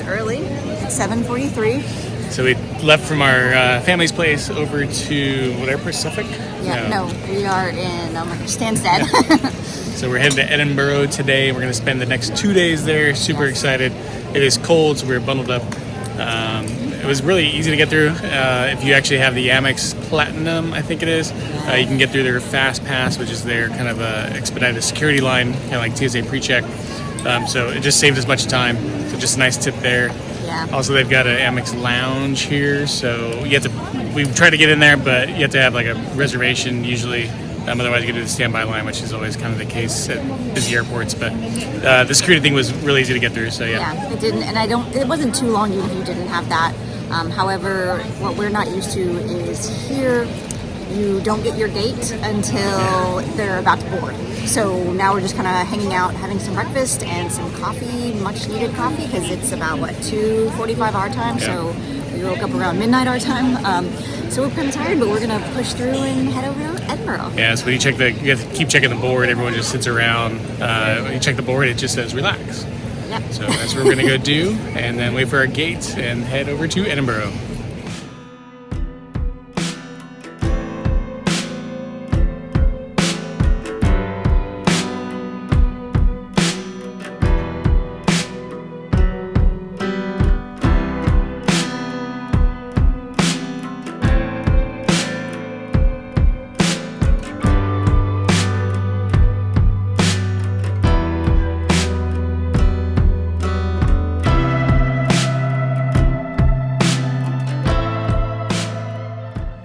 is early. It's 7:43. So we left from our family's place over to Edinburgh, Suffolk? Yeah, no, we are in Stansted. Yeah. So we're heading to Edinburgh today. We're going to spend the next 2 days there. Super excited. It is cold, so we're bundled up. It was really easy to get through. If you actually have the Amex Platinum, I think it is, you can get through their Fast Pass, which is their kind of expedited security line, kind of like TSA pre-check. So it just saved us much time. So just a nice tip there. Yeah. Also, they've got an Amex lounge here, so you have to. We've tried to get in there, but you have to have like a reservation usually. Otherwise, you get to the standby line, which is always kind of the case at busy airports. But the security thing was really easy to get through. So yeah, it didn't, and it wasn't too long even if you didn't have that. However, what we're not used to is here you don't get your gate until they're about to board. So now we're just kind of hanging out, having some breakfast and some coffee, much needed coffee, because it's about 2:45 our time. Yeah. So we woke up around midnight our time. So we're kind of tired, but we're gonna push through and head over to Edinburgh. Yeah. So when you have to keep checking the board. Everyone just sits around. When you check the board, it just says relax. Yep. So that's what we're gonna go do, and then wait for our gate and head over to Edinburgh.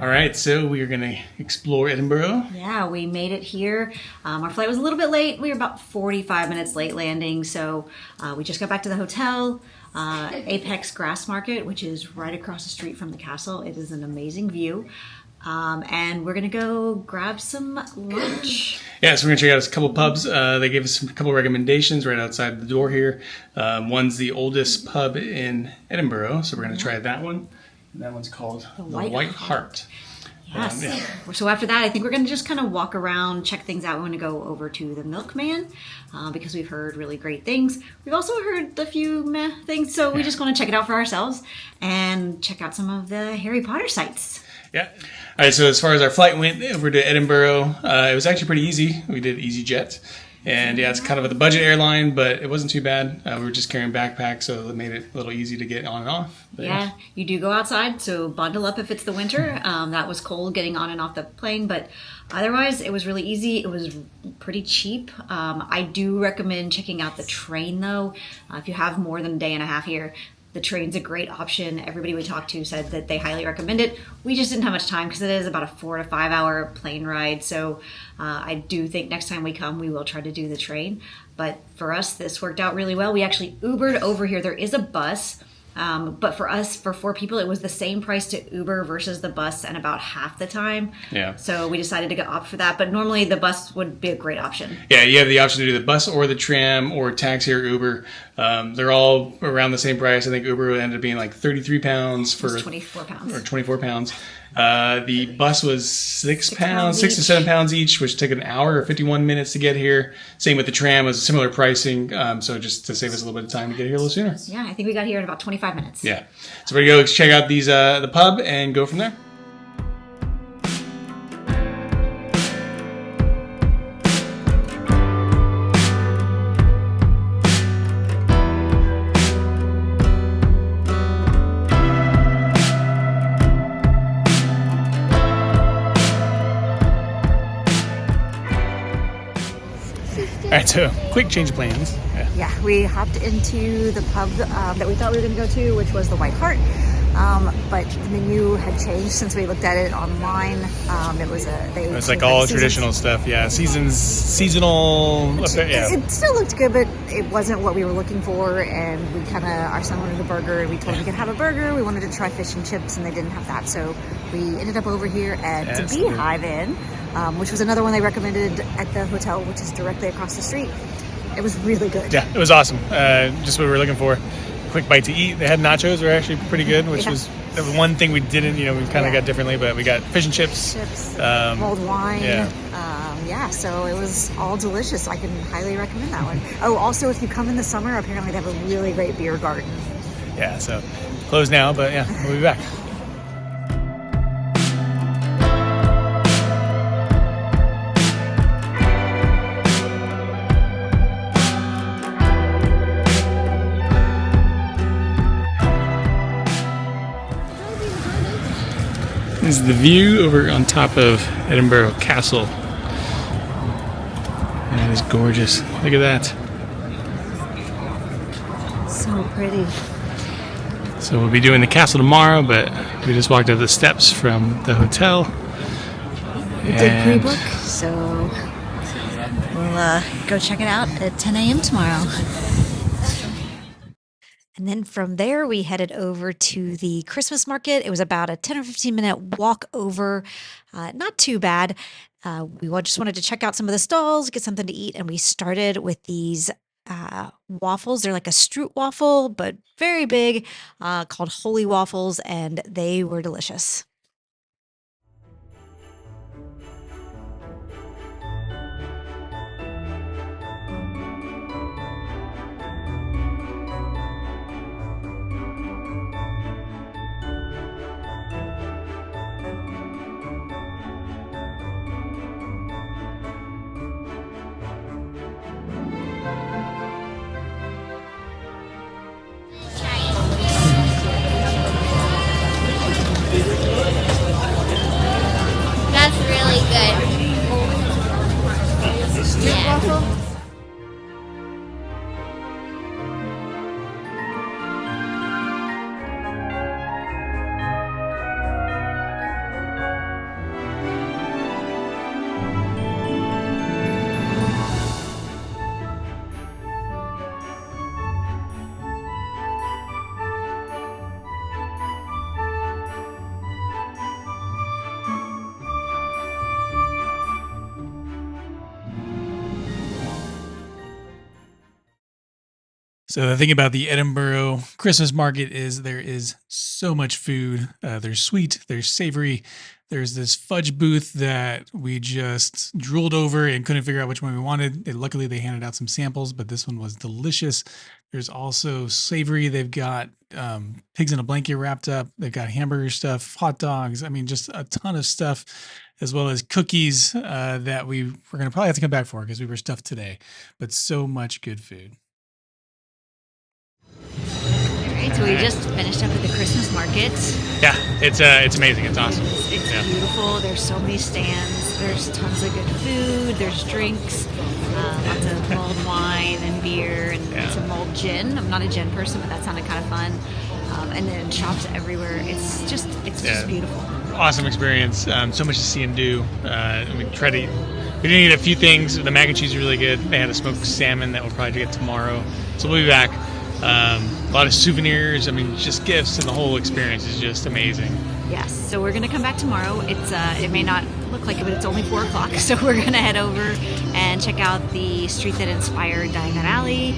Alright, so we are going to explore Edinburgh. Yeah, we made it here. Our flight was a little bit late. We were about 45 minutes late landing, so we just got back to the hotel. Apex Grass Market, which is right across the street from the castle. It is an amazing view. And we're going to go grab some lunch. Yeah, so we're going to check out a couple pubs. They gave us a couple recommendations right outside the door here. One's the oldest pub in Edinburgh, so we're going to try that one. And that one's called the White Hart. Yes. So after that, I think we're going to just kind of walk around, check things out. We're going to go over to the Milkman because we've heard really great things. We've also heard a few meh things, so we just want to check it out for ourselves and check out some of the Harry Potter sites. Yeah. All right, so as far as our flight went over to Edinburgh, it was actually pretty easy. We did EasyJet. And yeah, it's kind of a budget airline, but it wasn't too bad. We were just carrying backpacks, so it made it a little easy to get on and off. But yeah, you do go outside, so bundle up if it's the winter. That was cold getting on and off the plane, but otherwise it was really easy. It was pretty cheap. I do recommend checking out the train, though. If you have more than a day and a half here, the train's a great option. Everybody we talked to said that they highly recommend it. We just didn't have much time because it is about a 4 to 5 hour plane ride. So I do think next time we come, we will try to do the train. But for us, this worked out really well. We actually Ubered over here. There is a bus. But for us, for 4 people, it was the same price to Uber versus the bus and about half the time. Yeah. So we decided to opt for that. But normally the bus would be a great option. Yeah, you have the option to do the bus or the tram or taxi or Uber. They're all around the same price. I think Uber ended up being like £33 for 24 pounds. Or 24 pounds. The bus was £6 to £7 each, which took an hour or 51 minutes to get here. Same with the tram, it was similar pricing. So just to save us a little bit of time to get here a little sooner. Yeah, I think we got here in about 25 minutes. Yeah. So we're going to go check out these the pub and go from there. All right, so quick change of plans. Yeah, we hopped into the pub that we thought we were going to go to, which was the White Hart. But the menu had changed since we looked at it online. It was like all traditional stuff. Yeah, seasonal. It still looked good, but it wasn't what we were looking for. And our son wanted a burger, and we told him we could have a burger. We wanted to try fish and chips, and they didn't have that. So we ended up over here at the Beehive Inn, which was another one they recommended at the hotel, which is directly across the street. It was really good. Yeah, it was awesome. Just what we were looking for. Quick bite to eat. They had nachos, were actually pretty good, which was the one thing we didn't, we kind of got differently, but we got fish and chips. Mulled wine. So it was all delicious. I can highly recommend that one. Oh, also, if you come in the summer, apparently they have a really great beer garden. Yeah, so closed now, but yeah, we'll be back. This is the view over on top of Edinburgh Castle. That is gorgeous. Look at that. So pretty. So we'll be doing the castle tomorrow, but we just walked up the steps from the hotel. We did pre-book, so we'll go check it out at 10 a.m. tomorrow. And then from there, we headed over to the Christmas market. It was about a 10 or 15 minute walk over. Not too bad. We just wanted to check out some of the stalls, get something to eat, and we started with these waffles. They're like a Stroop waffle, but very big, called Holy Waffles, and they were delicious. That's really good. Yeah. So the thing about the Edinburgh Christmas Market is there is so much food. There's sweet, there's savory. There's this fudge booth that we just drooled over and couldn't figure out which one we wanted. Luckily, they handed out some samples, but this one was delicious. There's also savory. They've got pigs in a blanket wrapped up. They've got hamburger stuff, hot dogs. I mean, just a ton of stuff, as well as cookies that we're going to probably have to come back for because we were stuffed today. But so much good food. Right, so we just finished up at the Christmas market. Yeah, it's amazing. It's awesome. It's beautiful. There's so many stands. There's tons of good food. There's drinks, lots of mulled wine and beer and some mulled gin. I'm not a gin person, but that sounded kind of fun. And then shops everywhere. It's just beautiful. Awesome experience. So much to see and do. We didn't eat a few things. The mac and cheese is really good. They had a smoked salmon that we'll probably get tomorrow. So we'll be back. A lot of souvenirs. I mean, just gifts, and the whole experience is just amazing. Yes. So we're gonna come back tomorrow. It may not look like it, but it's only 4 o'clock. So we're gonna head over and check out the street that inspired Diagon Alley.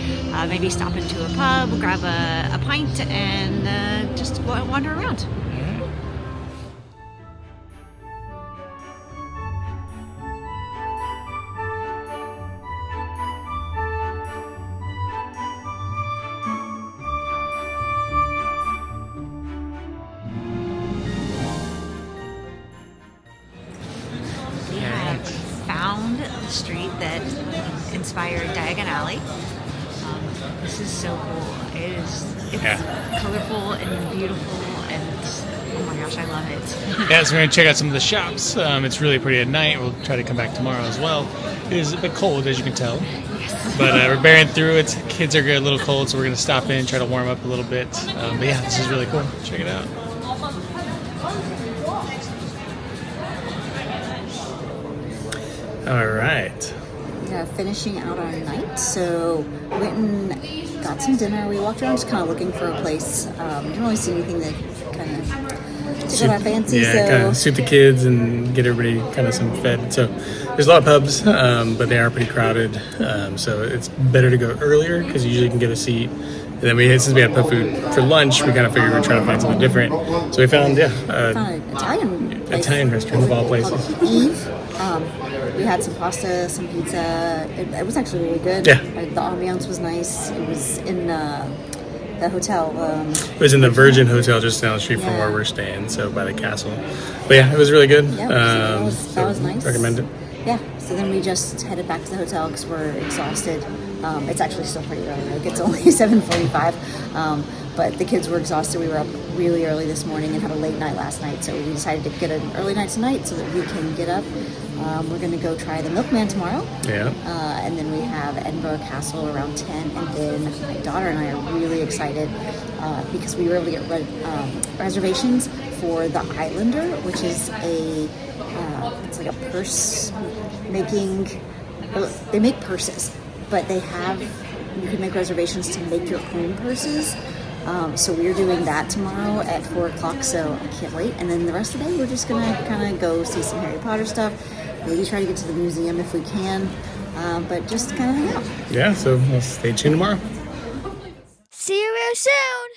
Maybe stop into a pub, grab a pint, and just wander around. Found the street that inspired Diagon Alley. This is so cool. It's colorful and beautiful, and oh my gosh, I love it. Yeah, so we're gonna check out some of the shops. It's really pretty at night. We'll try to come back tomorrow as well. It is a bit cold, as you can tell. Yes. But we're bearing through it. Kids are a little cold, so we're gonna stop in, try to warm up a little bit. But yeah, this is really cool. Check it out. All right. Yeah, finishing out our night. So we went and got some dinner. We walked around just kind of looking for a place. Didn't really see anything that kind of tickled our fancy. Yeah, so kind of suit the kids and get everybody kind of some fed. So there's a lot of pubs, but they are pretty crowded. So it's better to go earlier because you usually can get a seat. And then since we had pub food for lunch, we kind of figured we'd try to find something different. So we found found an Italian restaurant of all places. Eve. We had some pasta, some pizza. It was actually really good. Yeah. The ambiance was nice. It was in the hotel. It was in the Virgin Hotel just down the street from Yeah. where we're staying, so by the castle. But yeah, it was really good. Yeah, that was nice. Recommend it. Yeah, so then we just headed back to the hotel because we're exhausted. It's actually still pretty early. Like it's only 7:45, but the kids were exhausted. We were up really early this morning and had a late night last night, so we decided to get an early night tonight so that we can get up. We're going to go try the Milkman tomorrow. Yeah. And then we have Edinburgh Castle around 10, and then my daughter and I are really excited because we were able to get reservations for the Islander, which is it's like a purse making. They make purses, but you can make reservations to make your own purses. So we're doing that tomorrow at 4 o'clock, so I can't wait. And then the rest of the day, we're just gonna kind of go see some Harry Potter stuff. Maybe try to get to the museum if we can, but just kind of hang out. Yeah, so we'll stay tuned tomorrow. See you real soon.